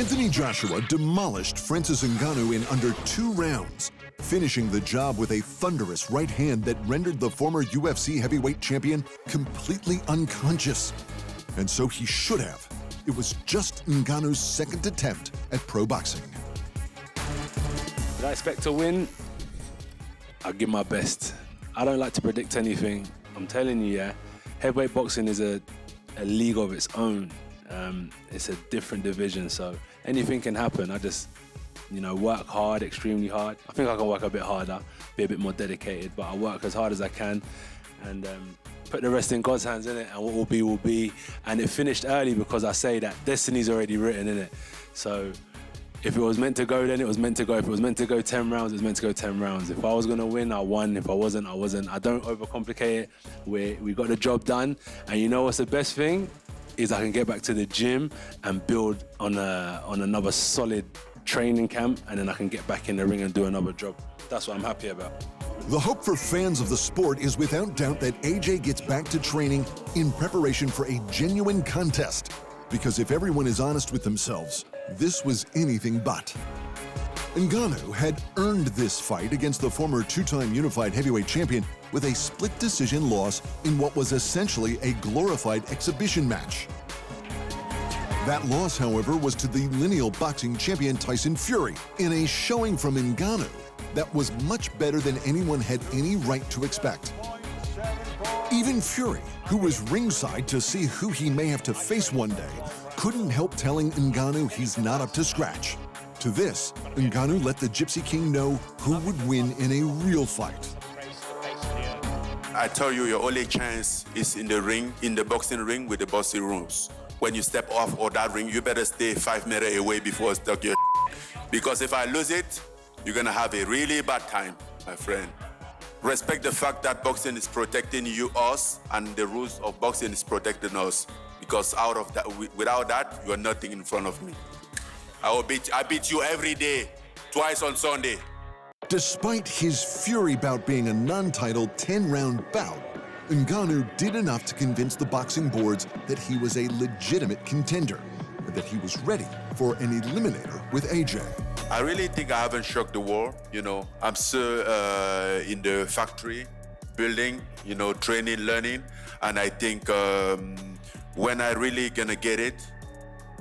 Anthony Joshua demolished Francis Ngannou in under 2 rounds, finishing the job with a thunderous right hand that rendered the former UFC heavyweight champion completely unconscious. And so he should have. It was just Ngannou's second attempt at pro boxing. Did I expect to win? I'll give my best. I don't like to predict anything. I'm telling you, yeah, heavyweight boxing is a league of its own. It's a different division, so anything can happen. I just, work hard, extremely hard. I think I can work a bit harder, be a bit more dedicated, but I work as hard as I can and put the rest in God's hands, innit? And what will be, will be. And it finished early because I say that destiny's already written, innit? So if it was meant to go, then it was meant to go. If it was meant to go 10 rounds, it was meant to go 10 rounds. If I was gonna win, I won. If I wasn't, I wasn't. I don't overcomplicate it. We got the job done. And you know what's the best thing? Is I can get back to the gym and build on another solid training camp, and then I can get back in the ring and do another job. That's what I'm happy about. The hope for fans of the sport is without doubt that AJ gets back to training in preparation for a genuine contest. Because if everyone is honest with themselves, this was anything but. Ngannou had earned this fight against the former 2-time unified heavyweight champion with a split decision loss in what was essentially a glorified exhibition match. That loss, however, was to the lineal boxing champion Tyson Fury in a showing from Ngannou that was much better than anyone had any right to expect. Even Fury, who was ringside to see who he may have to face one day, couldn't help telling Ngannou he's not up to scratch. To this, Ngannou let the Gypsy King know who would win in a real fight. I tell you, your only chance is in the ring, in the boxing ring with the boxing rules. When you step off of that ring, you better stay 5 meters away before I stuck your because if I lose it, you're gonna have a really bad time, my friend. Respect the fact that boxing is protecting us, and the rules of boxing is protecting us. Because out of that, without that, you are nothing in front of me. I beat you every day, twice on Sunday. Despite his Fury bout being a non-title 10-round bout, Ngannou did enough to convince the boxing boards that he was a legitimate contender and that he was ready for an eliminator with AJ. I really think I haven't shocked the world. I'm still in the factory, building, training, learning, and I think when I really gonna get it,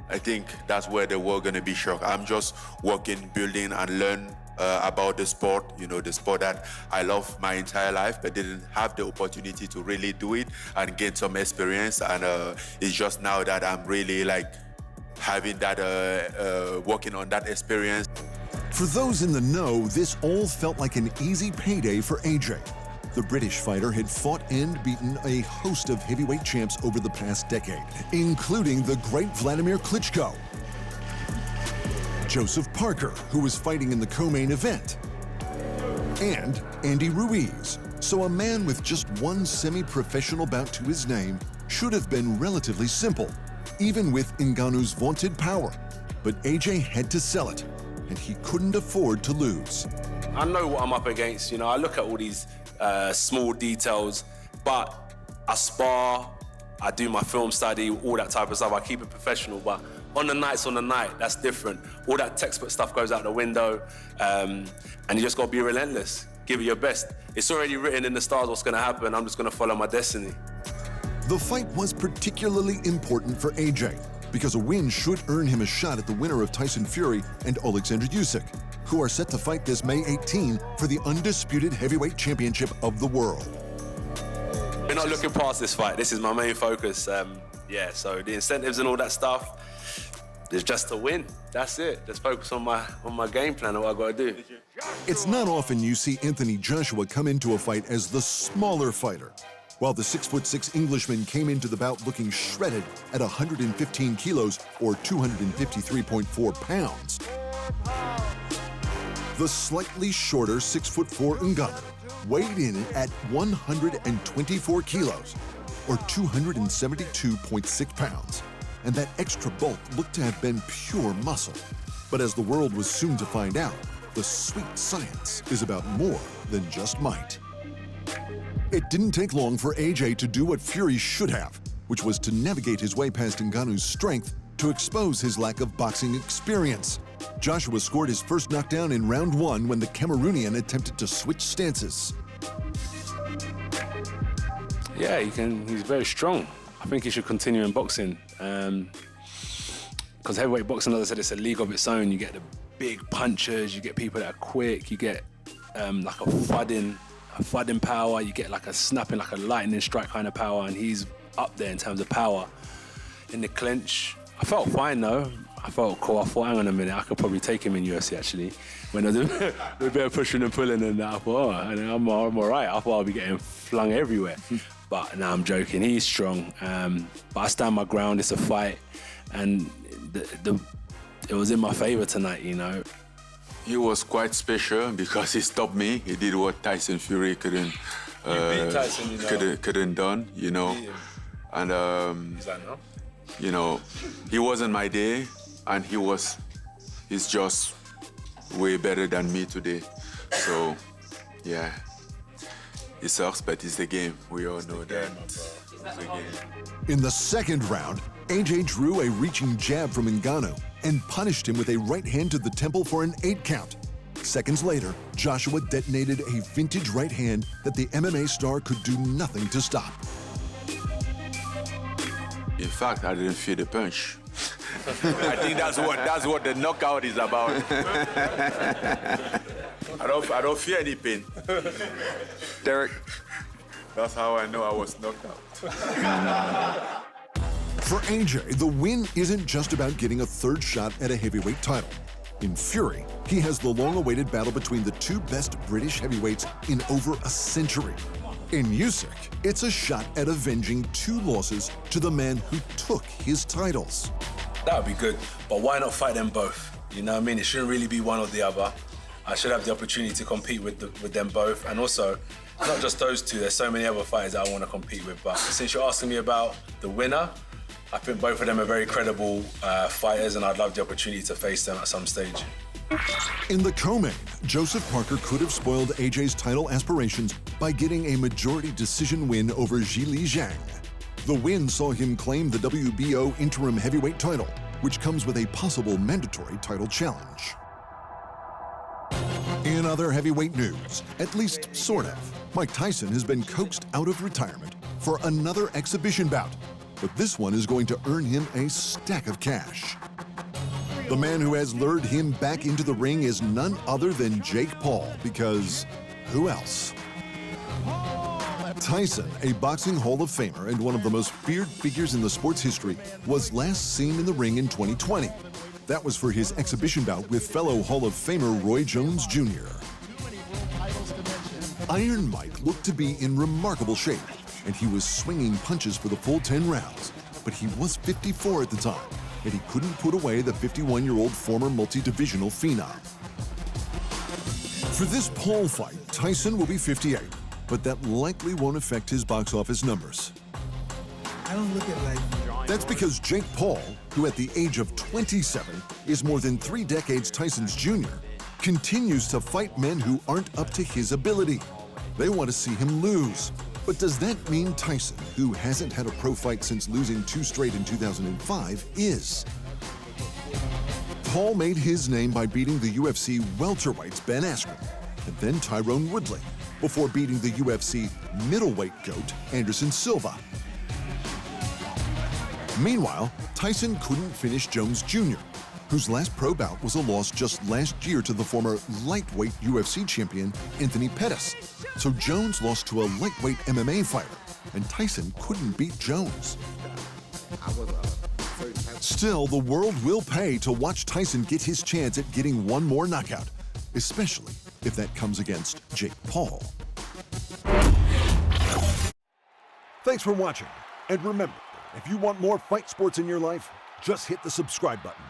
I think that's where the world gonna be shocked. I'm just working, building, and learn about the sport, the sport that I love my entire life, but didn't have the opportunity to really do it and gain some experience. And it's just now that I'm really having that, working on that experience. For those in the know, this all felt like an easy payday for AJ. The British fighter had fought and beaten a host of heavyweight champs over the past decade, including the great Vladimir Klitschko, Joseph Parker, who was fighting in the co-main event, and Andy Ruiz. So a man with just one semi-professional bout to his name should have been relatively simple, even with Ngannou's vaunted power. But AJ had to sell it, and he couldn't afford to lose. I know what I'm up against. I look at all these small details, but I spar, I do my film study, all that type of stuff. I keep it professional, but on the night, that's different. All that textbook stuff goes out the window, and you just gotta be relentless. Give it your best. It's already written in the stars what's gonna happen. I'm just gonna follow my destiny. The fight was particularly important for AJ, because a win should earn him a shot at the winner of Tyson Fury and Alexander Usyk, who are set to fight this May 18 for the undisputed heavyweight championship of the world. We're not looking past this fight. This is my main focus. So the incentives and all that stuff is just to win. That's it. Just focus on my game plan and what I gotta do. It's not often you see Anthony Joshua come into a fight as the smaller fighter, while the 6'6" Englishman came into the bout looking shredded at 115 kilos or 253.4 pounds. The slightly shorter 6'4" Ngannou weighed in at 124 kilos or 272.6 pounds, and that extra bulk looked to have been pure muscle. But as the world was soon to find out, the sweet science is about more than just might. It didn't take long for AJ to do what Fury should have, which was to navigate his way past Ngannou's strength to expose his lack of boxing experience. Joshua scored his first knockdown in round 1 when the Cameroonian attempted to switch stances. Yeah, he's very strong. I think he should continue in boxing. Because heavyweight boxing, as I said, it's a league of its own. You get the big punchers, you get people that are quick, you get like a thudding power, you get like a snapping, like a lightning strike kind of power, and he's up there in terms of power. In the clinch, I felt fine though. I felt cool. I thought, hang on a minute, I could probably take him in UFC actually. When I was a bit of pushing and pulling and that, I thought, oh, I'm all right. I thought I'd be getting flung everywhere. But no, I'm joking. He's strong. But I stand my ground. It's a fight. And it was in my favor tonight, you know. He was quite special because he stopped me. He did what Tyson Fury couldn't Tyson, you know. couldn't done, you know. And He's like, no? you know, he wasn't my day, and he's just way better than me today. So yeah, it sucks, but it's the game. We all know that. It's the game. In the second round, AJ drew a reaching jab from Ngannou and punished him with a right hand to the temple for an 8 count. Seconds later, Joshua detonated a vintage right hand that the MMA star could do nothing to stop. In fact, I didn't feel the punch. I think that's what the knockout is about. I don't feel any pain. Derek. That's how I know I was knocked out. For AJ, the win isn't just about getting a third shot at a heavyweight title. In Fury, he has the long-awaited battle between the 2 best British heavyweights in over a century. In Usyk, it's a shot at avenging 2 losses to the man who took his titles. That would be good, but why not fight them both? You know what I mean? It shouldn't really be one or the other. I should have the opportunity to compete with them both, and also, not just those 2, there's so many other fighters that I want to compete with, but since you're asking me about the winner, I think both of them are very credible fighters, and I'd love the opportunity to face them at some stage. In the co-main, Joseph Parker could have spoiled AJ's title aspirations by getting a majority decision win over Zhilei Zhang. The win saw him claim the WBO interim heavyweight title, which comes with a possible mandatory title challenge. In other heavyweight news, at least sort of, Mike Tyson has been coaxed out of retirement for another exhibition bout, but this one is going to earn him a stack of cash. The man who has lured him back into the ring is none other than Jake Paul, because who else? Tyson, a boxing Hall of Famer and one of the most feared figures in the sport's history, was last seen in the ring in 2020. That was for his exhibition bout with fellow Hall of Famer Roy Jones Jr. Iron Mike looked to be in remarkable shape, and he was swinging punches for the full 10 rounds. But he was 54 at the time, and he couldn't put away the 51-year-old former multi-divisional phenom. For this Paul fight, Tyson will be 58, but that likely won't affect his box office numbers. I don't look at like... That's because Jake Paul, who at the age of 27 is more than 3 decades Tyson's junior, continues to fight men who aren't up to his ability. They want to see him lose. But does that mean Tyson, who hasn't had a pro fight since losing 2 straight in 2005, is? Paul made his name by beating the UFC welterweights Ben Askren and then Tyrone Woodley, before beating the UFC middleweight GOAT Anderson Silva. Meanwhile, Tyson couldn't finish Jones Jr., whose last pro bout was a loss just last year to the former lightweight UFC champion Anthony Pettis. So Jones lost to a lightweight MMA fighter, and Tyson couldn't beat Jones. Still, the world will pay to watch Tyson get his chance at getting one more knockout, especially if that comes against Jake Paul. Thanks for watching, and remember, if you want more fight sports in your life, just hit the subscribe button.